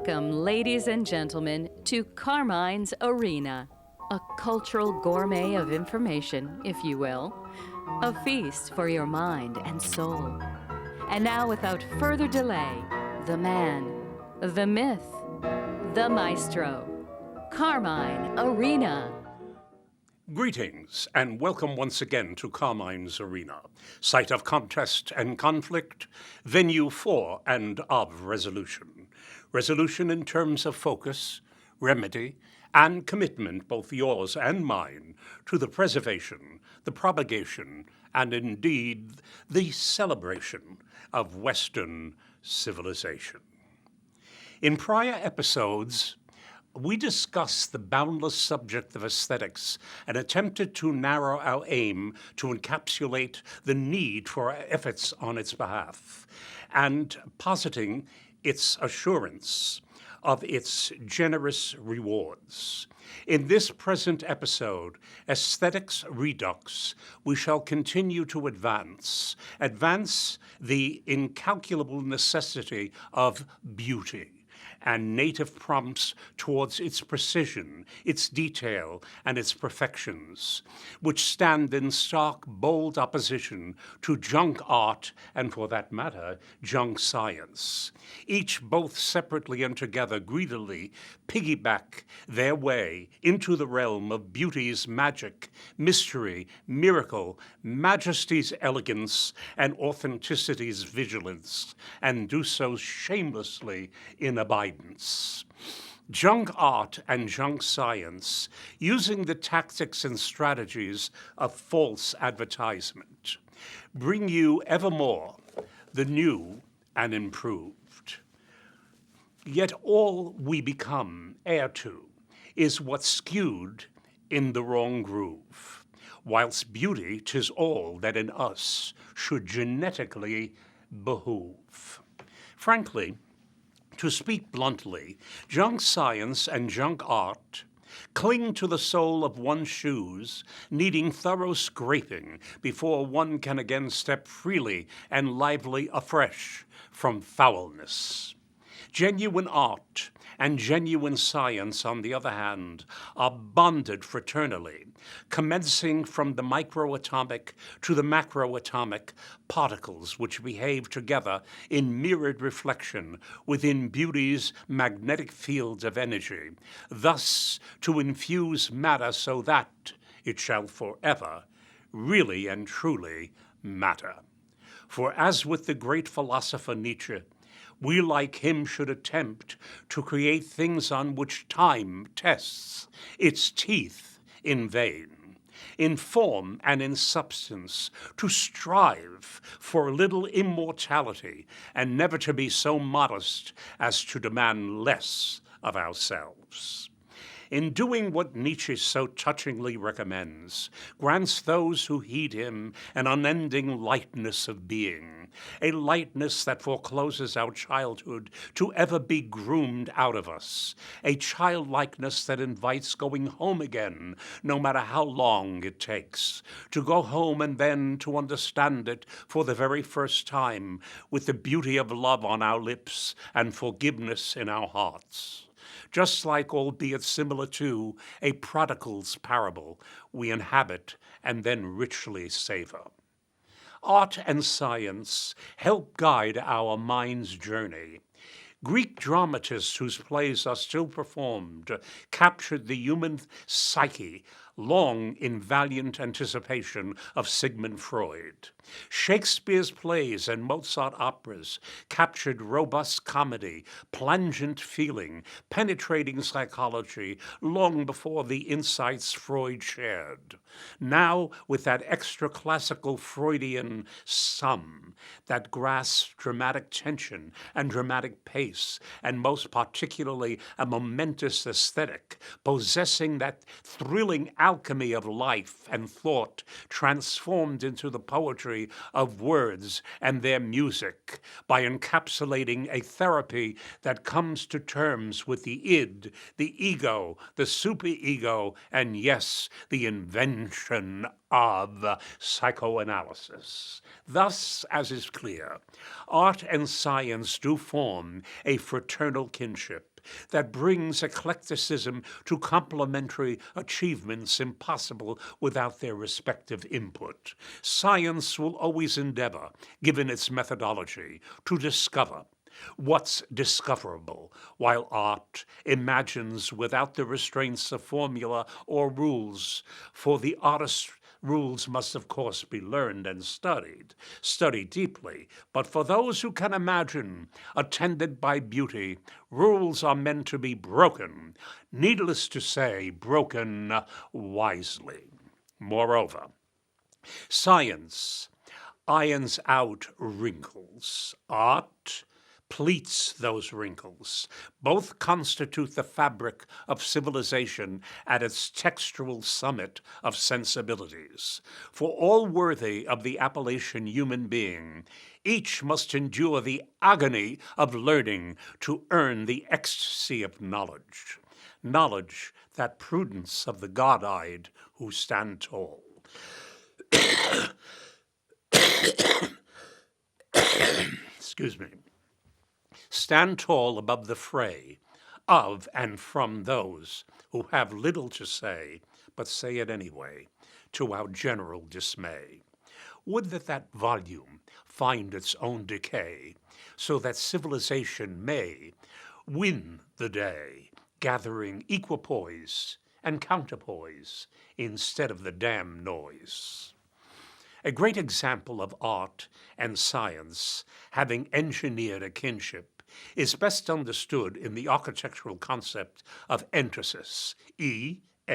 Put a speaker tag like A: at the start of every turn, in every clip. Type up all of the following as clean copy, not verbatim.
A: Welcome, ladies and gentlemen, to Carmine's Arena, a cultural gourmet of information, if you will, a feast for your mind and soul. And now, without further delay, the man, the myth, the maestro, Carmine Arena.
B: Greetings, and welcome once again to Carmine's Arena, site of contest and conflict, venue for and of resolution. Resolution in terms of focus, remedy, and commitment, both yours and mine, to the preservation, the propagation, and indeed the celebration of Western civilization. In prior episodes, we discussed the boundless subject of aesthetics and attempted to narrow our aim to encapsulate the need for our efforts on its behalf, and positing its assurance of its generous rewards. In this present episode, Aesthetics Redux, we shall continue to advance the incalculable necessity of beauty, and native prompts towards its precision, its detail, and its perfections, which stand in stark, bold opposition to junk art and, for that matter, junk science. Each, both separately and together, greedily piggyback their way into the realm of beauty's magic, mystery, miracle, majesty's elegance, and authenticity's vigilance, and do so shamelessly in abidance. Junk art and junk science, using the tactics and strategies of false advertisement, bring you evermore the new and improved. Yet all we become heir to is what's skewed in the wrong groove, whilst beauty 'tis all that in us should genetically behoove. Frankly, to speak bluntly, junk science and junk art cling to the sole of one's shoes, needing thorough scraping before one can again step freely and lively afresh from foulness. Genuine art and genuine science, on the other hand, are bonded fraternally, commencing from the microatomic to the macroatomic particles which behave together in mirrored reflection within beauty's magnetic fields of energy, thus to infuse matter so that it shall forever really and truly matter. For as with the great philosopher Nietzsche, we like him should attempt to create things on which time tests its teeth in vain, in form and in substance, to strive for a little immortality and never to be so modest as to demand less of ourselves. In doing what Nietzsche so touchingly recommends, grants those who heed him an unending lightness of being, a lightness that forecloses our childhood to ever be groomed out of us, a childlikeness that invites going home again, no matter how long it takes, to go home and then to understand it for the very first time with the beauty of love on our lips and forgiveness in our hearts. Just like, albeit similar to, a prodigal's parable we inhabit and then richly savor. Art and science help guide our mind's journey. Greek dramatists whose plays are still performed captured the human psyche long in valiant anticipation of Sigmund Freud. Shakespeare's plays and Mozart operas captured robust comedy, plangent feeling, penetrating psychology long before the insights Freud shared. Now, with that extra classical Freudian sum that grasps dramatic tension and dramatic pace, and most particularly a momentous aesthetic, possessing that thrilling alchemy of life and thought transformed into the poetry of words and their music by encapsulating a therapy that comes to terms with the id, the ego, the superego, and yes, the invention of psychoanalysis. Thus, as is clear, art and science do form a fraternal kinship, that brings eclecticism to complementary achievements impossible without their respective input. Science will always endeavor, given its methodology, to discover what's discoverable, while art imagines without the restraints of formula or rules. For the artist, rules must, of course, be learned and studied deeply. But for those who can imagine, attended by beauty, rules are meant to be broken. Needless to say, broken wisely. Moreover, science irons out wrinkles. Art pleats those wrinkles. Both constitute the fabric of civilization at its textural summit of sensibilities. For all worthy of the appellation human being, each must endure the agony of learning to earn the ecstasy of knowledge. Knowledge, that prudence of the god-eyed who stand tall. Excuse me. Stand tall above the fray of and from those who have little to say, but say it anyway, to our general dismay. Would that volume find its own decay, so that civilization may win the day, gathering equipoise and counterpoise instead of the damn noise. A great example of art and science having engineered a kinship is best understood in the architectural concept of entasis, E-N-T-A-S-I-S,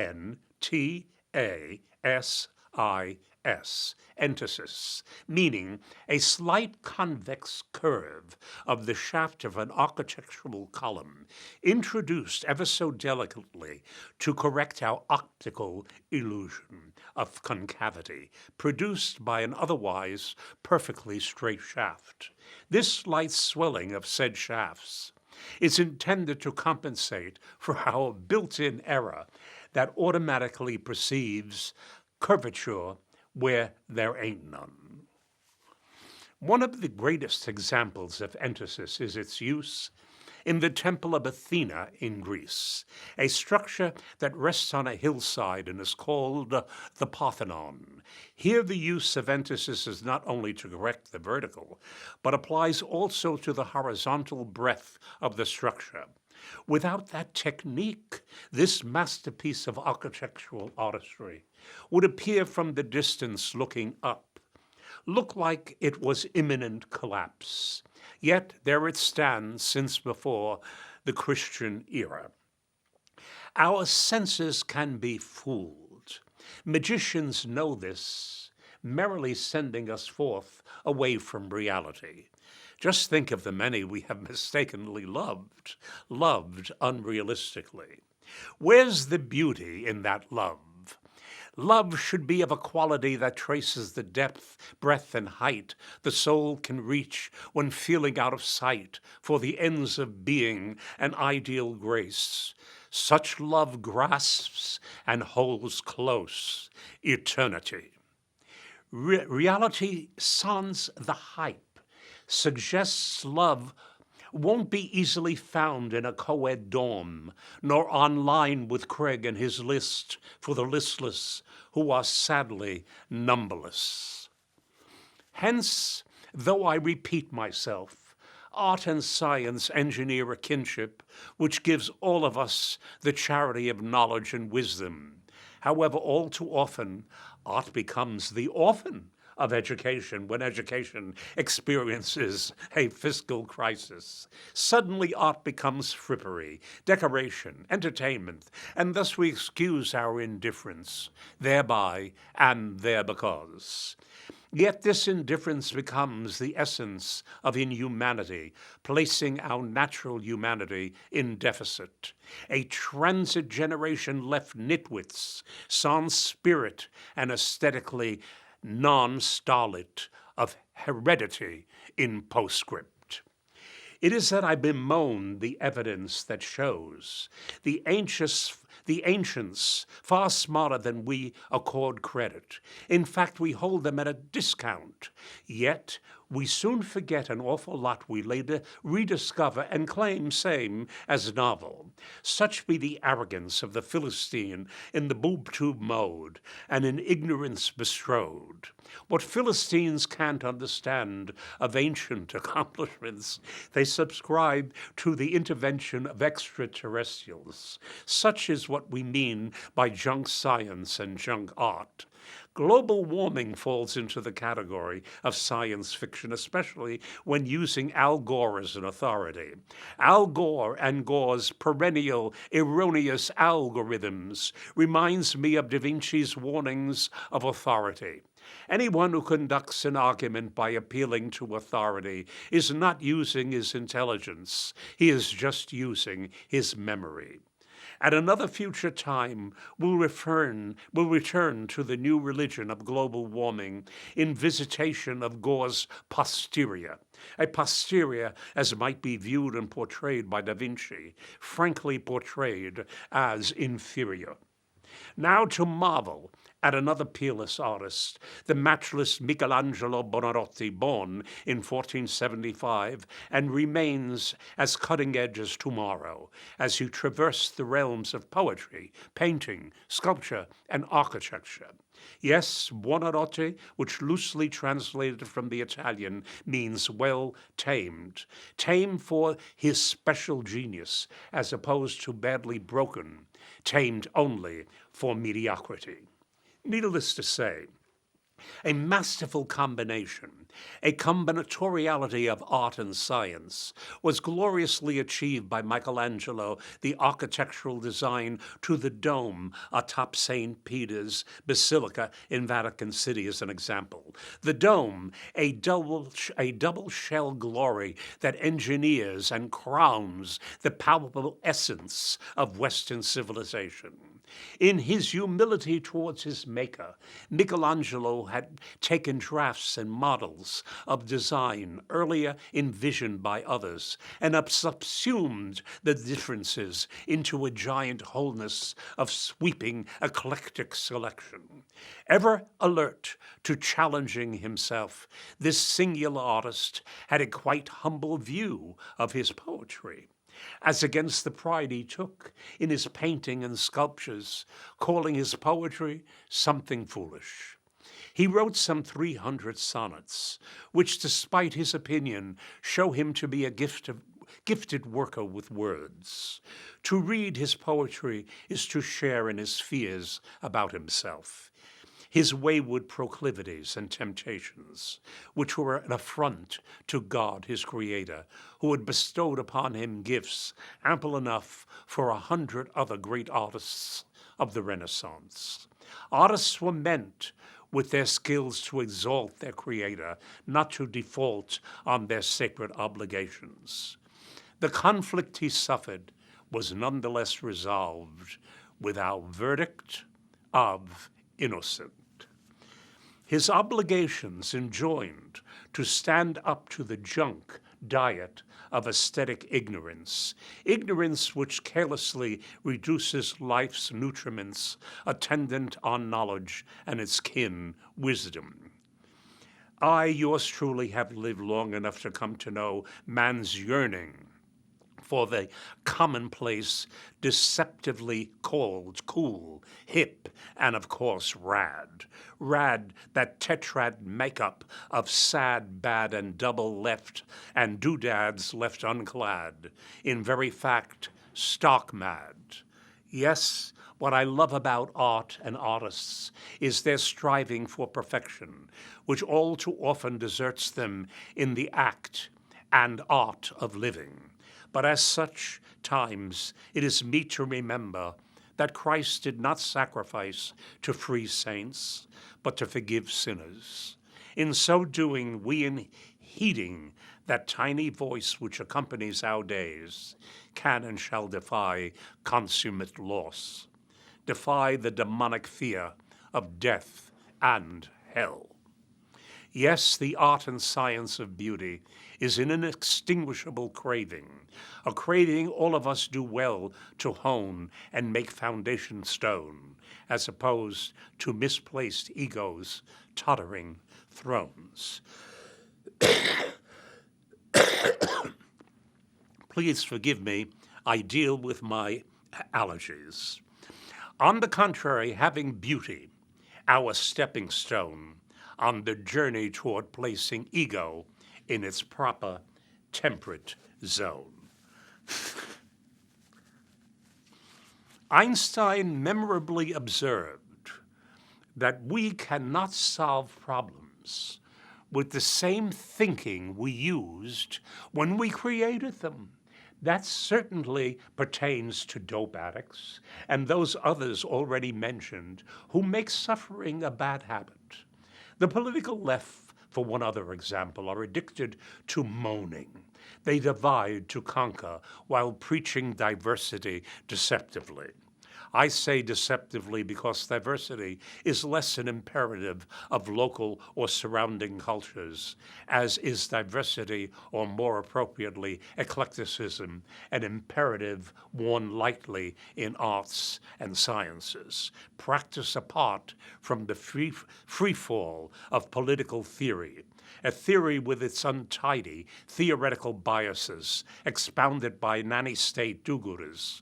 B: entasis, meaning a slight convex curve of the shaft of an architectural column, introduced ever so delicately to correct our optical illusion of concavity, produced by an otherwise perfectly straight shaft. This slight swelling of said shafts is intended to compensate for our built-in error that automatically perceives curvature where there ain't none. One of the greatest examples of entasis is its use in the Temple of Athena in Greece, a structure that rests on a hillside and is called the Parthenon. Here the use of entasis is not only to correct the vertical, but applies also to the horizontal breadth of the structure. Without that technique, this masterpiece of architectural artistry would appear from the distance looking up, look like it was imminent collapse. Yet there it stands since before the Christian era. Our senses can be fooled. Magicians know this, merrily sending us forth away from reality. Just think of the many we have mistakenly loved unrealistically. Where's the beauty in that love? Love should be of a quality that traces the depth, breadth, and height the soul can reach when feeling out of sight for the ends of being and ideal grace. Such love grasps and holds close eternity. Reality sans the hype suggests love won't be easily found in a co-ed dorm, nor online with Craig and his list for the listless who are sadly numberless. Hence, though I repeat myself, art and science engineer a kinship which gives all of us the charity of knowledge and wisdom. However, all too often, art becomes the orphan of education when education experiences a fiscal crisis. Suddenly art becomes frippery, decoration, entertainment, and thus we excuse our indifference, thereby and there because. Yet this indifference becomes the essence of inhumanity, placing our natural humanity in deficit. A transit generation left nitwits, sans spirit, and aesthetically non-starlit of heredity in postscript. It is that I bemoan the evidence that shows the ancients far smarter than we accord credit. In fact, we hold them at a discount. Yet we soon forget an awful lot we later rediscover and claim same as novel. Such be the arrogance of the Philistine in the boob-tube mode, and in ignorance bestrode. What Philistines can't understand of ancient accomplishments, they subscribe to the intervention of extraterrestrials. Such is what we mean by junk science and junk art. Global warming falls into the category of science fiction, especially when using Al Gore as an authority. Al Gore and Gore's perennial erroneous algorithms reminds me of Da Vinci's warnings of authority. Anyone who conducts an argument by appealing to authority is not using his intelligence. He is just using his memory. At another future time, we'll return to the new religion of global warming in visitation of Gore's posterior, a posterior as might be viewed and portrayed by Da Vinci, frankly portrayed as inferior. Now to marvel at another peerless artist, the matchless Michelangelo Buonarroti, born in 1475 and remains as cutting-edge as tomorrow, as he traversed the realms of poetry, painting, sculpture, and architecture. Yes, Buonarroti, which loosely translated from the Italian means well tamed, tamed for his special genius, as opposed to badly broken, tamed only for mediocrity. Needless to say, a masterful combination, a combinatoriality of art and science, was gloriously achieved by Michelangelo, the architectural design to the dome atop St. Peter's Basilica in Vatican City as an example. The dome, a double shell glory that engineers and crowns the palpable essence of Western civilization. In his humility towards his maker, Michelangelo had taken drafts and models of design earlier envisioned by others and subsumed the differences into a giant wholeness of sweeping, eclectic selection. Ever alert to challenging himself, this singular artist had a quite humble view of his poetry, as against the pride he took in his painting and sculptures, calling his poetry something foolish. He wrote some 300 sonnets, which, despite his opinion, show him to be a gifted worker with words. To read his poetry is to share in his fears about himself, his wayward proclivities and temptations, which were an affront to God, his creator, who had bestowed upon him gifts ample enough for 100 other great artists of the Renaissance. Artists were meant with their skills to exalt their creator, not to default on their sacred obligations. The conflict he suffered was nonetheless resolved without verdict of innocent. His obligations enjoined to stand up to the junk diet of aesthetic ignorance, ignorance which carelessly reduces life's nutriments attendant on knowledge and its kin, wisdom. I, yours truly, have lived long enough to come to know man's yearning for the commonplace, deceptively called cool, hip, and of course rad. Rad, that tetrad makeup of sad, bad, and double left, and doodads left unclad. In very fact, stark mad. Yes, what I love about art and artists is their striving for perfection, which all too often deserts them in the act and art of living. But as such times, it is meet to remember that Christ did not sacrifice to free saints, but to forgive sinners. In so doing, we, in heeding that tiny voice which accompanies our days, can and shall defy consummate loss, defy the demonic fear of death and hell. Yes, the art and science of beauty is an inextinguishable craving, a craving all of us do well to hone and make foundation stone, as opposed to misplaced egos tottering thrones. Please forgive me, I deal with my allergies. On the contrary, having beauty, our stepping stone on the journey toward placing ego in its proper temperate zone. Einstein memorably observed that we cannot solve problems with the same thinking we used when we created them. That certainly pertains to dope addicts and those others already mentioned who make suffering a bad habit. The political left, for one other example, are addicted to moaning. They divide to conquer while preaching diversity deceptively. I say deceptively because diversity is less an imperative of local or surrounding cultures, as is diversity, or more appropriately, eclecticism, an imperative worn lightly in arts and sciences, practice apart from the free fall of political theory, a theory with its untidy theoretical biases expounded by nanny-state do-gooders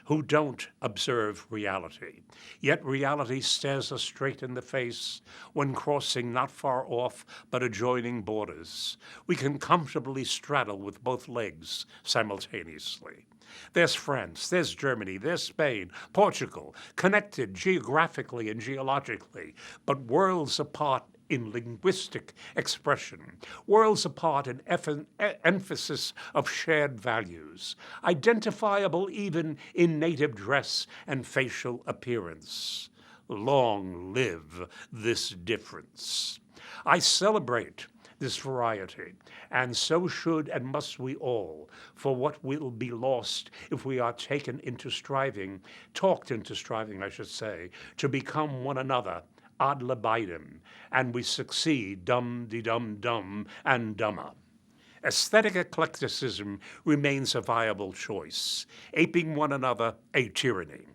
B: who don't observe reality. Yet reality stares us straight in the face when crossing not far off but adjoining borders. We can comfortably straddle with both legs simultaneously. There's France, there's Germany, there's Spain, Portugal, connected geographically and geologically, but worlds apart in linguistic expression, worlds apart in emphasis of shared values, identifiable even in native dress and facial appearance. Long live this difference. I celebrate this variety, and so should and must we all, for what will be lost if we are talked into striving, I should say, to become one another ad libitum, and we succeed dum-de-dum-dum and dumber. Aesthetic eclecticism remains a viable choice, aping one another a tyranny.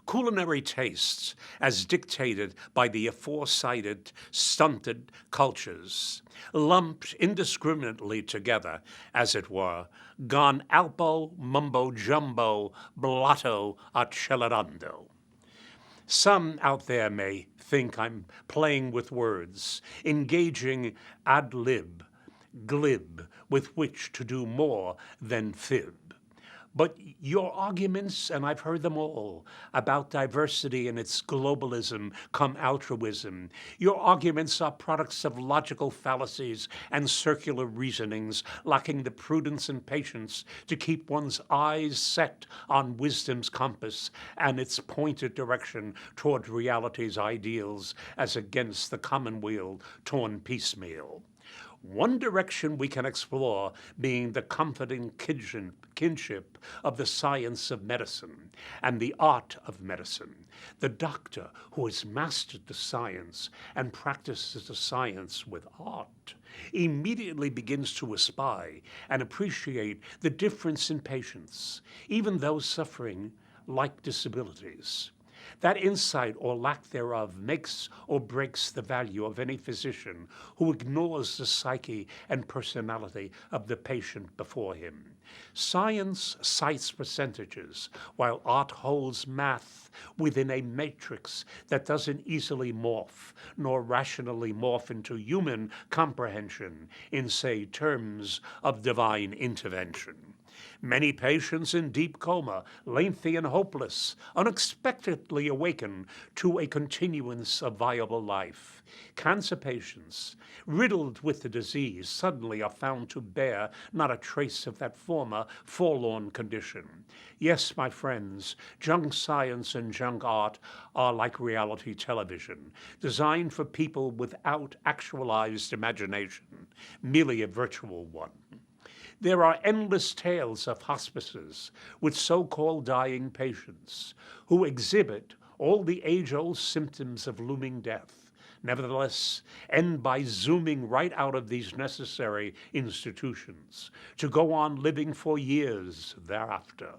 B: Culinary tastes, as dictated by the aforecited stunted cultures, lumped indiscriminately together, as it were, gone alpo, mumbo jumbo, blotto, accelerando. Some out there may think I'm playing with words, engaging ad lib, glib, with which to do more than fib. But your arguments, and I've heard them all, about diversity and its globalism come altruism, your arguments are products of logical fallacies and circular reasonings, lacking the prudence and patience to keep one's eyes set on wisdom's compass and its pointed direction toward reality's ideals as against the commonweal torn piecemeal. One direction we can explore being the comforting kinship of the science of medicine and the art of medicine. The doctor who has mastered the science and practices the science with art immediately begins to espy and appreciate the difference in patients, even those suffering like disabilities. That insight or lack thereof makes or breaks the value of any physician who ignores the psyche and personality of the patient before him. Science cites percentages, while art holds math within a matrix that doesn't easily morph, nor rationally morph into human comprehension in, say, terms of divine intervention. Many patients in deep coma, lengthy and hopeless, unexpectedly awaken to a continuance of viable life. Cancer patients, riddled with the disease, suddenly are found to bear not a trace of that former forlorn condition. Yes, my friends, junk science and junk art are like reality television, designed for people without actualized imagination, merely a virtual one. There are endless tales of hospices with so-called dying patients who exhibit all the age-old symptoms of looming death, nevertheless end by zooming right out of these necessary institutions to go on living for years thereafter.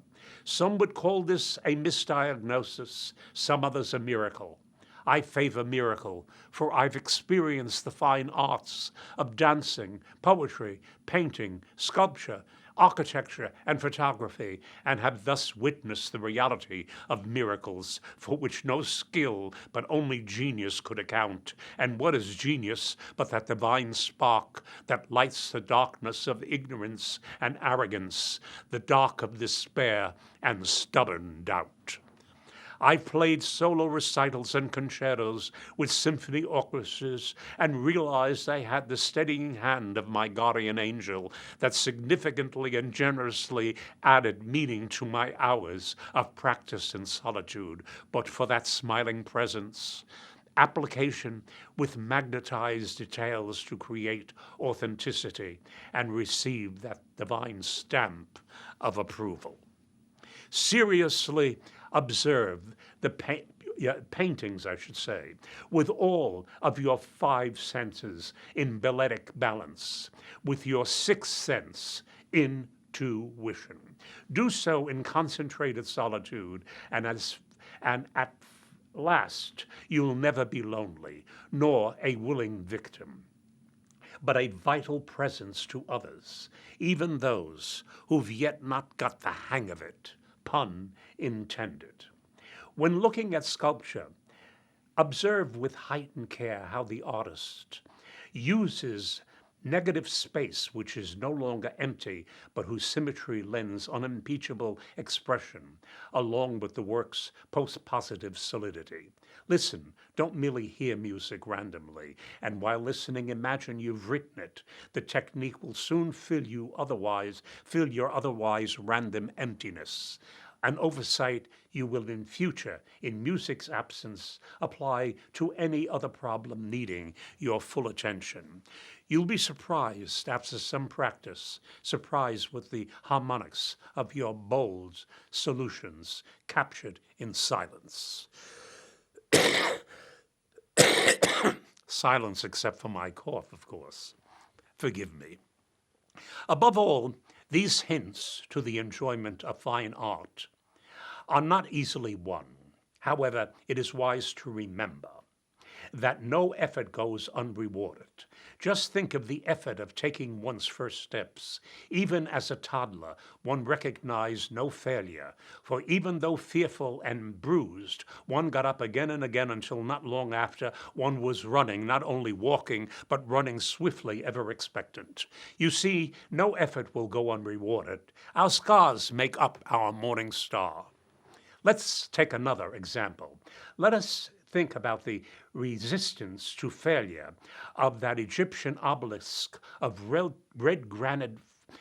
B: Some would call this a misdiagnosis, some others a miracle. I favor miracle, for I've experienced the fine arts of dancing, poetry, painting, sculpture, architecture, and photography, and have thus witnessed the reality of miracles for which no skill but only genius could account. And what is genius but that divine spark that lights the darkness of ignorance and arrogance, the dark of despair and stubborn doubt? I've played solo recitals and concertos with symphony orchestras and realized I had the steadying hand of my guardian angel that significantly and generously added meaning to my hours of practice in solitude. But for that smiling presence, application with magnetized details to create authenticity and receive that divine stamp of approval. Seriously observe the paintings, I should say, with all of your five senses in balletic balance, with your sixth sense in intuition. Do so in concentrated solitude, and at last you'll never be lonely, nor a willing victim, but a vital presence to others, even those who've yet not got the hang of it, pun intended. When looking at sculpture, observe with heightened care how the artist uses negative space, which is no longer empty, but whose symmetry lends unimpeachable expression, along with the work's post-positive solidity. Listen, don't merely hear music randomly, and while listening, imagine you've written it. The technique will soon fill your otherwise random emptiness. An oversight you will in future, in music's absence, apply to any other problem needing your full attention. You'll be surprised after some practice, surprised with the harmonics of your bold solutions captured in silence. Silence except for my cough, of course. Forgive me. Above all, these hints to the enjoyment of fine art are not easily won. However, it is wise to remember that no effort goes unrewarded. Just think of the effort of taking one's first steps. Even as a toddler, one recognized no failure, for even though fearful and bruised, one got up again and again until not long after one was running, not only walking, but running swiftly, ever expectant. You see, no effort will go unrewarded. Our scars make up our morning star. Let's take another example. Let us think about the resistance to failure of that Egyptian obelisk of red granite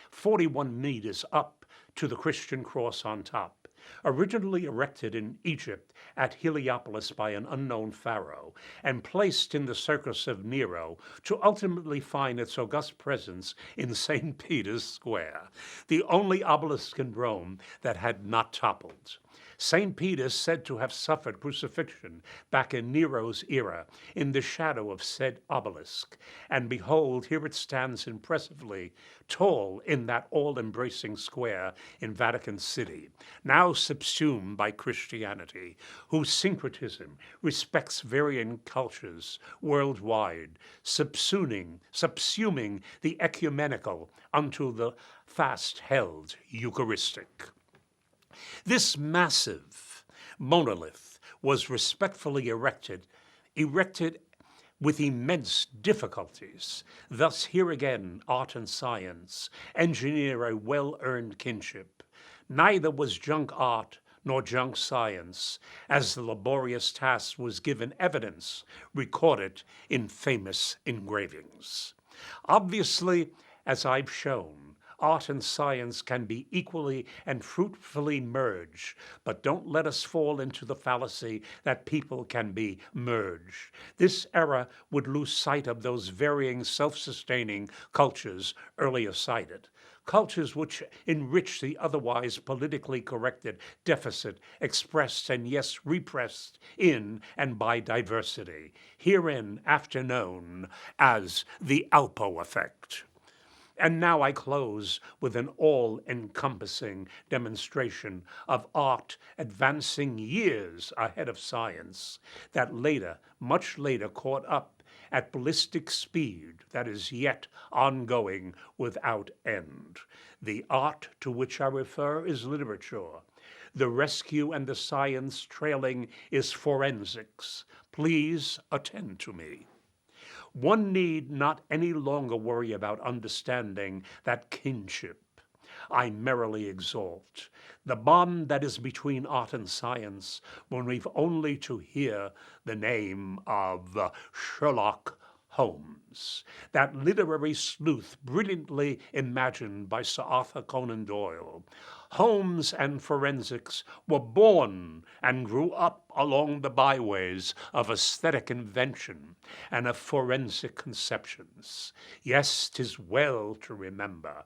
B: 41 meters up to the Christian cross on top. Originally erected in Egypt at Heliopolis by an unknown pharaoh and placed in the circus of Nero to ultimately find its august presence in St. Peter's Square, the only obelisk in Rome that had not toppled. St. Peter is said to have suffered crucifixion back in Nero's era in the shadow of said obelisk. And behold, here it stands impressively tall in that all-embracing square in Vatican City, now subsumed by Christianity, whose syncretism respects varying cultures worldwide, subsuming the ecumenical unto the fast-held Eucharistic. This massive monolith was respectfully erected with immense difficulties. Thus, here again, art and science engineer a well-earned kinship. Neither was junk art nor junk science, as the laborious task was given evidence recorded in famous engravings. Obviously, as I've shown, art and science can be equally and fruitfully merged, but don't let us fall into the fallacy that people can be merged. This era would lose sight of those varying self-sustaining cultures earlier cited, cultures which enrich the otherwise politically corrected deficit expressed and yes repressed in and by diversity, herein after known as the Alpo effect. And now I close with an all-encompassing demonstration of art advancing years ahead of science that later, much later, caught up at ballistic speed that is yet ongoing without end. The art to which I refer is literature. The rescue and the science trailing is forensics. Please attend to me. One need not any longer worry about understanding that kinship I merrily exalt, the bond that is between art and science, when we've only to hear the name of Sherlock Holmes, that literary sleuth brilliantly imagined by Sir Arthur Conan Doyle. Holmes and forensics were born and grew up along the byways of aesthetic invention and of forensic conceptions. Yes, 'tis well to remember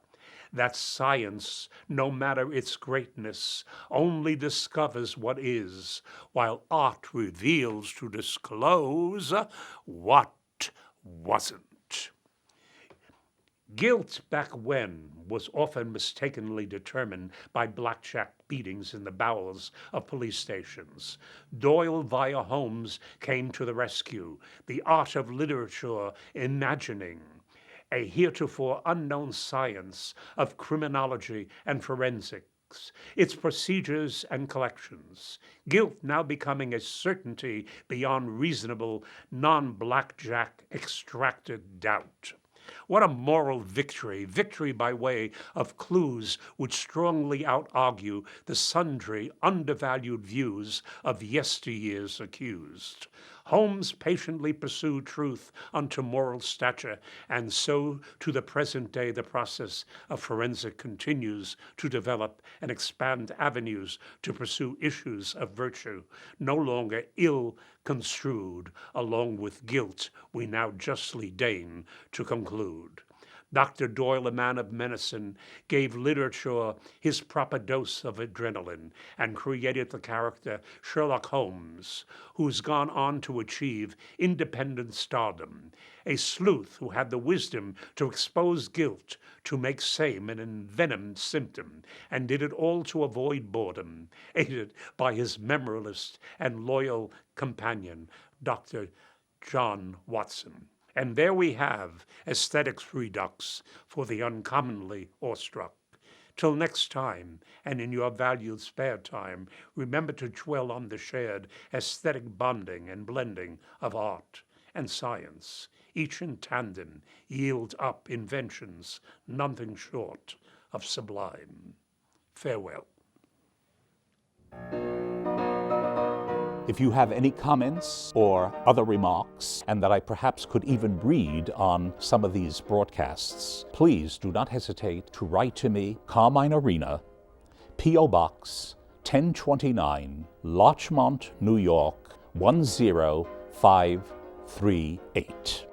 B: that science, no matter its greatness, only discovers what is, while art reveals to disclose what wasn't. Guilt back when was often mistakenly determined by blackjack beatings in the bowels of police stations. Doyle via Holmes came to the rescue, the art of literature imagining a heretofore unknown science of criminology and forensics, its procedures and collections. Guilt now becoming a certainty beyond reasonable, non-blackjack extracted doubt. What a moral victory, victory by way of clues which strongly out-argue the sundry undervalued views of yesteryear's accused. Holmes patiently pursued truth unto moral stature, and so to the present day the process of forensic continues to develop and expand avenues to pursue issues of virtue, no longer ill-construed, along with guilt we now justly deign to conclude. Dr. Doyle, a man of medicine, gave literature his proper dose of adrenaline and created the character Sherlock Holmes, who's gone on to achieve independent stardom, a sleuth who had the wisdom to expose guilt, to make sane an envenomed symptom, and did it all to avoid boredom, aided by his memoralist and loyal companion, Dr. John Watson. And there we have aesthetics redux for the uncommonly awestruck. Till next time, and in your valued spare time, remember to dwell on the shared aesthetic bonding and blending of art and science. Each in tandem yield up inventions nothing short of sublime. Farewell.
C: If you have any comments or other remarks, and that I perhaps could even read on some of these broadcasts, please do not hesitate to write to me, Carmine Arena, P.O. Box 1029, Larchmont, New York 10538.